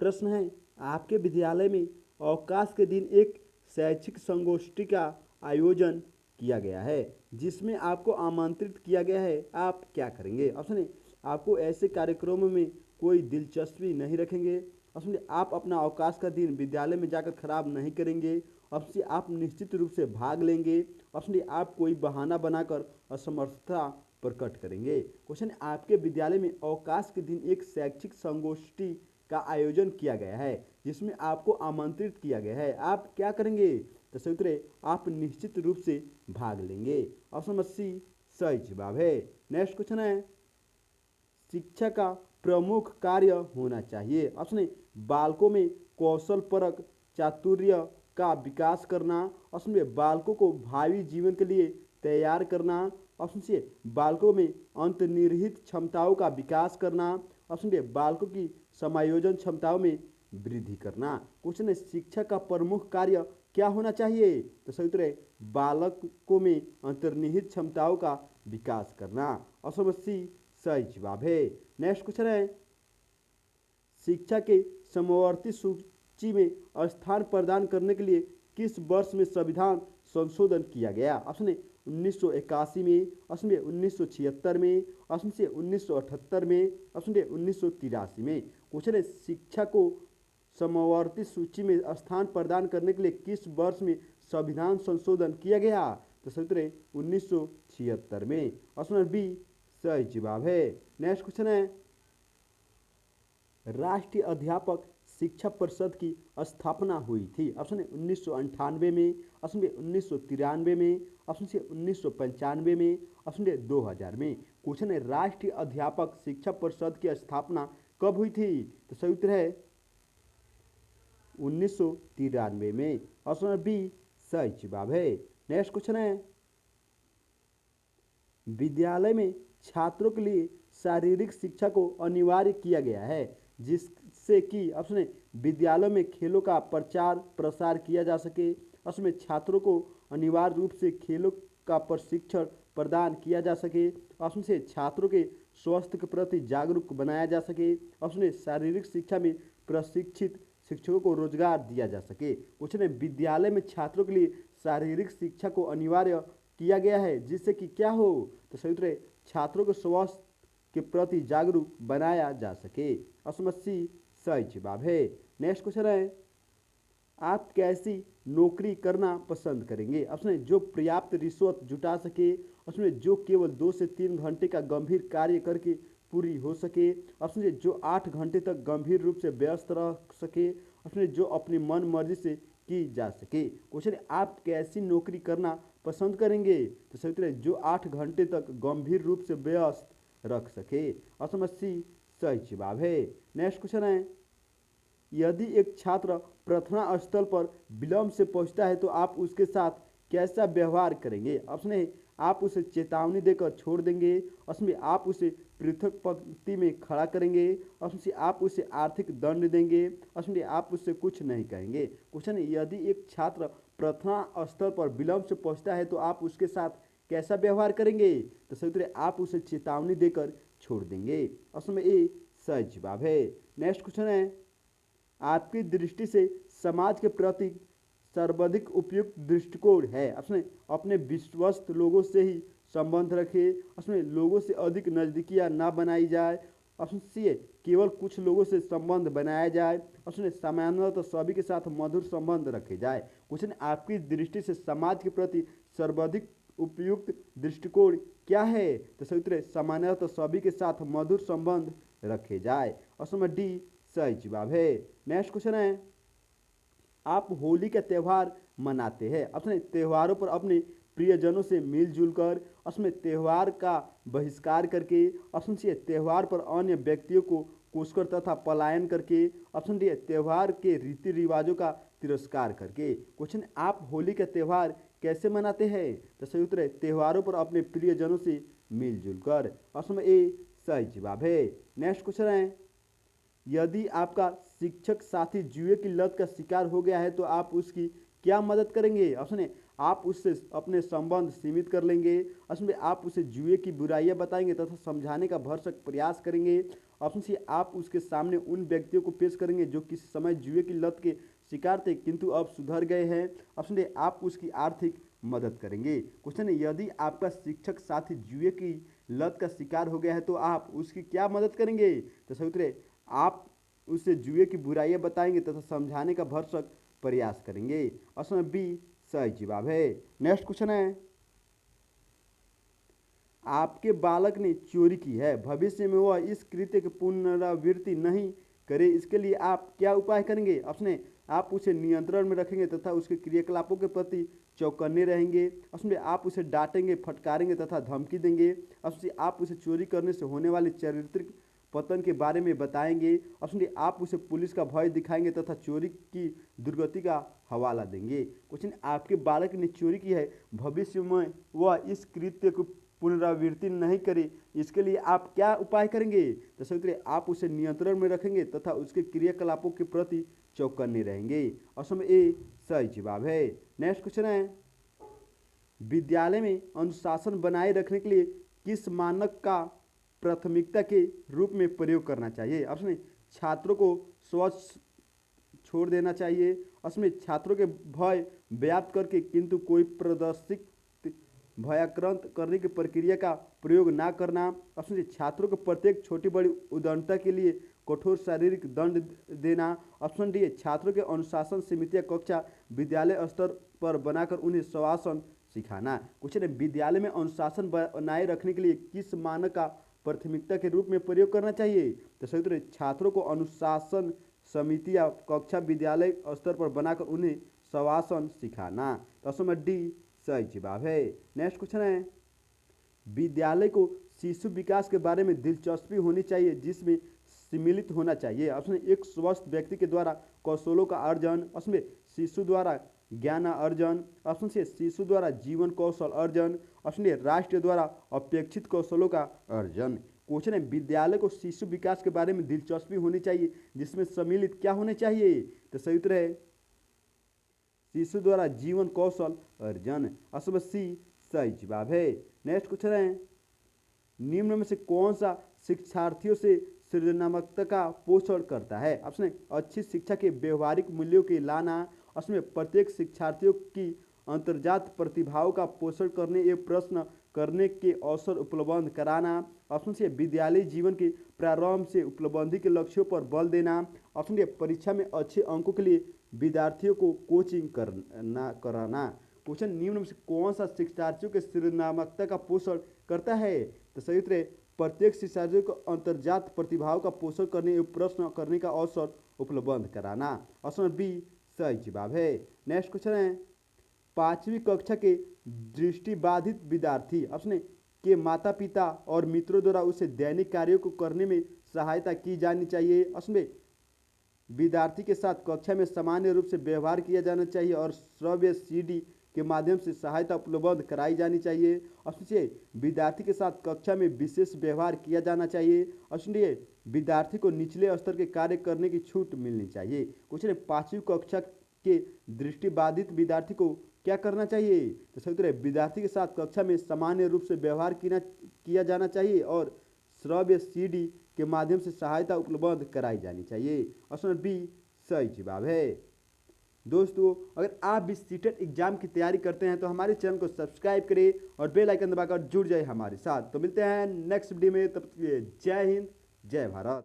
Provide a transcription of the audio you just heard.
प्रश्न है, आपके विद्यालय में अवकाश के दिन एक शैक्षिक संगोष्ठी का आयोजन किया गया है जिसमें आपको आमंत्रित किया गया है, आप क्या करेंगे? ऑप्शन ए, आपको ऐसे कार्यक्रमों में कोई दिलचस्पी नहीं रखेंगे। ऑप्शन डी, आप अपना अवकाश का दिन विद्यालय में जाकर खराब नहीं करेंगे। ऑप्शन सी, आप निश्चित रूप से भाग लेंगे। ऑप्शन डी, आप कोई बहाना बनाकर असमर्थता प्रकट करेंगे। क्वेश्चन, आपके विद्यालय में अवकाश के दिन एक शैक्षिक संगोष्ठी का आयोजन किया गया है जिसमें आपको आमंत्रित किया गया है, आप क्या करेंगे? तो सही उत्तर है, आप निश्चित रूप से भाग लेंगे। ऑप्शन नंबर सी सही जवाब है। नेक्स्ट क्वेश्चन है, शिक्षा का प्रमुख कार्य होना चाहिए। ऑप्शन ए, बालकों में कौशल परक चातुर्य का विकास करना। ऑप्शन बी, बालकों को भावी जीवन के लिए तैयार करना। ऑप्शन सी, बालकों में अंतर्निहित क्षमताओं का विकास करना। ऑप्शन डी, बालकों की समायोजन क्षमताओं में वृद्धि करना। क्वेश्चन है, शिक्षा का प्रमुख कार्य क्या होना चाहिए? तो सही उत्तर है, बालकों में अंतर्निहित क्षमताओं का विकास करना। ऑप्शन नंबर सी सही जवाब है। नेक्स्ट क्वेश्चन है, शिक्षा के समवर्ती सूची में स्थान प्रदान करने के लिए किस वर्ष में संविधान संशोधन किया गया? ऑप्शन ए 1981 में। ऑप्शन बी 1976 में। ऑप्शन सी 1978 में। ऑप्शन डी 1983 में। क्वेश्चन है, शिक्षा को समवर्ती सूची में स्थान प्रदान करने के लिए किस वर्ष में संविधान संशोधन किया गया? तो सही उत्तर है 1976 में। ऑप्शन बी सही जवाब है। नेक्स्ट क्वेश्चन है, राष्ट्रीय अध्यापक शिक्षा परिषद की स्थापना हुई थी। ऑप्शन ए 1998 में। ऑप्शन बी 1993 में। ऑप्शन सी 1995 में। ऑप्शन डी 2000 में। क्वेश्चन है, राष्ट्रीय अध्यापक शिक्षा परिषद की स्थापना कब हुई थी? तो सही उत्तर है 1993 में। ऑप्शन बी सही जवाब है। नेक्स्ट क्वेश्चन है, विद्यालय में छात्रों के लिए शारीरिक शिक्षा को अनिवार्य किया गया है जिससे कि ऑप्शन ए, विद्यालयों में खेलों का प्रचार प्रसार किया जा सके। उसमें छात्रों को अनिवार्य रूप से खेलों का प्रशिक्षण प्रदान किया जा सके। ऑप्शन से, छात्रों के स्वास्थ्य के प्रति जागरूक बनाया जा सके। ऑप्शन ए, शारीरिक शिक्षा में प्रशिक्षित शिक्षकों को रोजगार दिया जा सके। क्वेश्चन है, विद्यालय में छात्रों के लिए शारीरिक शिक्षा को अनिवार्य किया गया है जिससे कि क्या हो? तो सही उत्तर है, छात्रों को स्वास्थ्य के प्रति जागरूक बनाया जा सके। ऑप्शन सी सही जवाब है। नेक्स्ट क्वेश्चन है, आप कैसी नौकरी करना पसंद करेंगे? ऑप्शन है, जो पर्याप्त रिश्वत जुटा सके। ऑप्शन है, जो केवल 2 से 3 घंटे का गंभीर कार्य करके पूरी हो सके। ऑप्शन है, जो 8 घंटे तक गंभीर रूप से व्यस्त रह सके। ऑप्शन है, जो अपनी मन मर्जी से की जा सके। क्वेश्चन है, आप कैसी नौकरी करना पसंद करेंगे? तो सही उत्तर है, जो 8 घंटे तक गंभीर रूप से व्यस्त रख सके। ऑप्शन सी सही जवाब है। नेक्स्ट क्वेश्चन है, यदि एक छात्र प्रार्थना स्थल पर विलंब से पहुंचता है तो आप उसके साथ कैसा व्यवहार करेंगे? ऑप्शन ए, आप उसे चेतावनी देकर छोड़ देंगे। ऑप्शन बी, आप उसे पृथक पंक्ति में खड़ा करेंगे। ऑप्शन सी, आप उसे आर्थिक दंड देंगे। ऑप्शन डी, आप उससे कुछ नहीं कहेंगे। क्वेश्चन है, यदि एक छात्र प्रार्थना स्थल पर विलंब से पहुंचता है तो आप उसके साथ कैसा व्यवहार करेंगे? तो सही उत्तर है, आप उसे चेतावनी देकर छोड़ देंगे। ऑप्शन में ए सही जवाब है। नेक्स्ट क्वेश्चन है, आपकी दृष्टि से समाज के प्रति सर्वाधिक उपयुक्त दृष्टिकोण है? ऑप्शन अपने विश्वस्त लोगों से ही संबंध रखे। उसमें लोगों से अधिक नज़दीकियाँ ना बनाई जाए। ऑप्शन सी है, केवल कुछ लोगों से संबंध बनाया जाए। ऑप्शन सामान्यतः तो सभी के साथ मधुर संबंध रखे जाए। क्वेश्चन, आपकी दृष्टि से समाज के प्रति सर्वाधिक उपयुक्त दृष्टिकोण क्या है? तो सही उत्तर है, सामान्यतः तो सभी के साथ मधुर संबंध रखे जाए। ऑप्शन नंबर डी सही जवाब है। नेक्स्ट क्वेश्चन है, आप होली का त्यौहार मनाते हैं। अपने त्योहारों पर अपने प्रियजनों से मिलजुल कर, उसमें त्यौहार का बहिष्कार करके। ऑप्शन सी, त्यौहार पर अन्य व्यक्तियों को कोसकर तथा पलायन करके। ऑप्शन डी, त्यौहार के रीति रिवाजों का तिरस्कार करके। क्वेश्चन, आप होली का त्यौहार कैसे मनाते हैं? तो सही उत्तर है, त्योहारों पर अपने प्रियजनों से मिलजुल कर। ऑप्शन ए सही जवाब है। नेक्स्ट क्वेश्चन है, यदि आपका शिक्षक साथी जुए की लत का शिकार हो गया है तो आप उसकी क्या मदद करेंगे? ऑप्शन ए, आप उससे अपने संबंध सीमित कर लेंगे। ऑप्शन बी, आप उसे जुए की बुराइयां बताएंगे तथा समझाने का भरसक प्रयास करेंगे। ऑप्शन सी, आप उसके सामने उन व्यक्तियों को पेश करेंगे जो किसी समय जुए की लत के शिकार थे किंतु अब सुधर गए हैं। ऑप्शन डी, आप उसकी आर्थिक मदद करेंगे। क्वेश्चन है, यदि आपका शिक्षक साथी जुए की लत का शिकार हो गया है तो आप उसकी क्या मदद करेंगे? तो सही उत्तर है, आप उसे जुए की बुराइयां बताएंगे तथा समझाने का भरसक प्रयास करेंगे। ऑप्शन बी सही जवाब है। नेक्स्ट क्वेश्चन है, आपके बालक ने चोरी की है, भविष्य में वह इस कृत्य की पुनरावृत्ति नहीं करे, इसके लिए आप क्या उपाय करेंगे? ऑप्शन ए, आप उसे नियंत्रण में रखेंगे तथा उसके क्रियाकलापों के प्रति चौकन्ने रहेंगे। ऑप्शन बी, आप उसे डांटेंगे, फटकारेंगे तथा धमकी देंगे। ऑप्शन सी, आप उसे चोरी करने से होने वाले चारित्रिक पतन के बारे में बताएंगे। ऑप्शन डी, आप उसे पुलिस का भय दिखाएंगे तथा चोरी की दुर्गति का हवाला देंगे। क्वेश्चन, आपके बालक ने चोरी की है, भविष्य में वह इस कृत्य को पुनरावृत्ति नहीं करे, इसके लिए आप क्या उपाय करेंगे? तो सही उत्तर है, आप उसे नियंत्रण में रखेंगे तथा उसके क्रियाकलापों के प्रति चौकन्ने रहेंगे। ऑप्शन ए सही जवाब है। नेक्स्ट क्वेश्चन है, विद्यालय में अनुशासन बनाए रखने के लिए किस मानक का प्राथमिकता के रूप में प्रयोग करना चाहिए? ऑप्शन ए, छात्रों को स्वच्छ छोड़ देना चाहिए। उसमें छात्रों के भय व्याप्त करके किंतु कोई प्रदर्शित भयाक्रांत करने की प्रक्रिया का प्रयोग ना करना। ऑप्शन सी, छात्रों को प्रत्येक छोटी बड़ी उदारता के लिए कठोर शारीरिक दंड देना। ऑप्शन डी, छात्रों के अनुशासन समितियां कक्षा विद्यालय स्तर पर बनाकर उन्हें स्वशासन सिखाना। क्वेश्चन है, विद्यालय में अनुशासन बनाए रखने के लिए किस मानक का प्राथमिकता के रूप में प्रयोग करना चाहिए? तो सही उत्तर है, छात्रों को अनुशासन समितियां कक्षा विद्यालय स्तर पर बनाकर उन्हें स्वशासन सिखाना। तो ऑप्शन डी सही जवाब है। नेक्स्ट क्वेश्चन है, विद्यालय को शिशु विकास के बारे में दिलचस्पी होनी चाहिए जिसमें सम्मिलित होना चाहिए। ऑप्शन एक, स्वस्थ व्यक्ति के द्वारा कौशलों का अर्जन। ऑप्शन शिशु द्वारा ज्ञान अर्जन। ऑप्शन सी, शिशु द्वारा जीवन कौशल अर्जन। ऑप्शन डी, राष्ट्र द्वारा अपेक्षित कौशलों का अर्जन। क्वेश्चन है, विद्यालय को शिशु विकास के बारे में दिलचस्पी होनी चाहिए जिसमें सम्मिलित क्या होने चाहिए? तो सही उत्तर है, शिशु द्वारा जीवन कौशल अर्जन। ऑप्शन सी सही जवाब है। नेक्स्ट क्वेश्चन है, निम्न में से कौन सा शिक्षार्थियों से सृजनात्मकता का पोषण करता है? ऑप्शन ए, अच्छी शिक्षा के व्यवहारिक मूल्यों के लाना। ऑप्शन में प्रत्येक शिक्षार्थियों की अंतर्जात प्रतिभाओं का पोषण करने एवं प्रश्न करने के अवसर उपलब्ध कराना। ऑप्शन सी, विद्यालय जीवन के प्रारंभ से उपलब्धि के लक्ष्यों पर बल देना। ऑप्शन डी, परीक्षा में अच्छे अंकों के लिए विद्यार्थियों को कोचिंग कराना। क्वेश्चन, निम्न में से कौन सा शिक्षार्थियों के सृजनात्मकता का पोषण करता है? तो सही उत्तर है, प्रत्येक शिक्षार्थियों को अंतर्जात प्रतिभाओं का पोषण करने एवं प्रश्न करने का अवसर उपलब्ध कराना। ऑप्शन बी सही जवाब है। नेक्स्ट क्वेश्चन है, 5वीं कक्षा के दृष्टिबाधित विद्यार्थी ऑप्शन के माता पिता और मित्रों द्वारा उसे दैनिक कार्यों को करने में सहायता की जानी चाहिए। ऑप्शन विद्यार्थी के साथ कक्षा में सामान्य रूप से व्यवहार किया जाना चाहिए और श्रव्य सीडी के माध्यम से सहायता उपलब्ध कराई जानी चाहिए। ऑप्शन सी, विद्यार्थी के साथ कक्षा में विशेष व्यवहार किया जाना चाहिए। ऑप्शन डी, विद्यार्थी को निचले स्तर के कार्य करने की छूट मिलनी चाहिए। क्वेश्चन है, 5वीं कक्षा के दृष्टिबाधित विद्यार्थी को क्या करना चाहिए? तो सही उत्तर है, विद्यार्थी के साथ कक्षा में सामान्य रूप से व्यवहार किया जाना चाहिए और श्रव्य सीडी के माध्यम से सहायता उपलब्ध कराई जानी चाहिए। ऑप्शन बी सही जवाब है। दोस्तों, अगर आप भी सीटेट एग्जाम की तैयारी करते हैं तो हमारे चैनल को सब्सक्राइब करें और बेल आइकन दबाकर जुड़ जाए हमारे साथ। तो मिलते हैं नेक्स्ट वीडियो में, तब तक के लिए जय हिंद जय भारत।